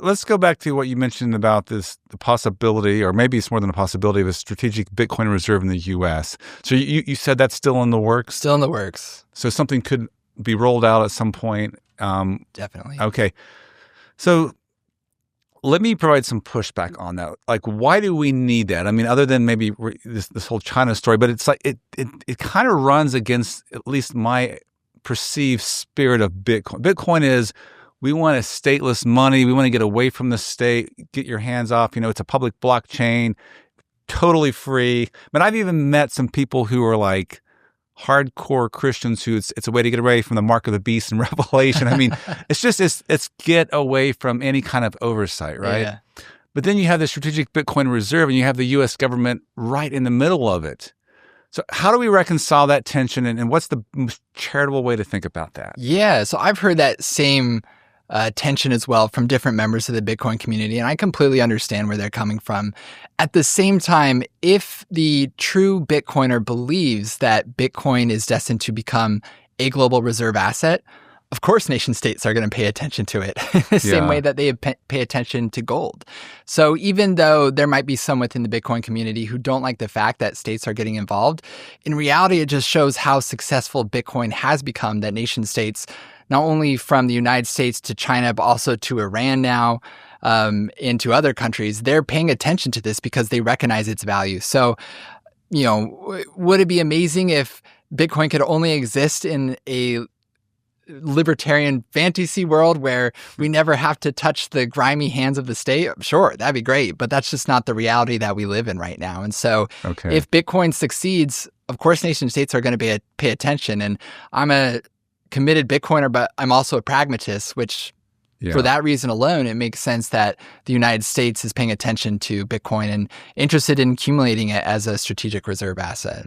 let's go back to what you mentioned about the possibility, or maybe it's more than a possibility, of a strategic Bitcoin reserve in the U.S. So you said that's still in the works? Still in the works. So something could be rolled out at some point. Definitely. Okay. So let me provide some pushback on that. Like, why do we need that? I mean, other than maybe this whole China story, but it's like it kind of runs against at least my perceived spirit of Bitcoin. Bitcoin is, we want a stateless money. We want to get away from the state, get your hands off. It's a public blockchain, totally free. But I've even met some people who are like hardcore Christians who it's a way to get away from the mark of the beast in Revelation. I mean, it's get away from any kind of oversight, right? Yeah. But then you have the strategic Bitcoin reserve and you have the U.S. government right in the middle of it. So how do we reconcile that tension, and what's the most charitable way to think about that? Yeah, so I've heard that same tension as well from different members of the Bitcoin community, and I completely understand where they're coming from. At the same time, if the true Bitcoiner believes that Bitcoin is destined to become a global reserve asset, of course nation states are going to pay attention to it the same way that they pay attention to gold. So even though there might be some within the Bitcoin community who don't like the fact that states are getting involved, in reality, it just shows how successful Bitcoin has become, that nation states, not only from the United States to China, but also to Iran now, and to other countries, they're paying attention to this because they recognize its value. So, would it be amazing if Bitcoin could only exist in a libertarian fantasy world where we never have to touch the grimy hands of the state? Sure, that'd be great, but that's just not the reality that we live in right now. And so if Bitcoin succeeds, of course nation states are going to pay attention. And I'm a committed Bitcoiner, but I'm also a pragmatist, which for that reason alone, it makes sense that the United States is paying attention to Bitcoin and interested in accumulating it as a strategic reserve asset.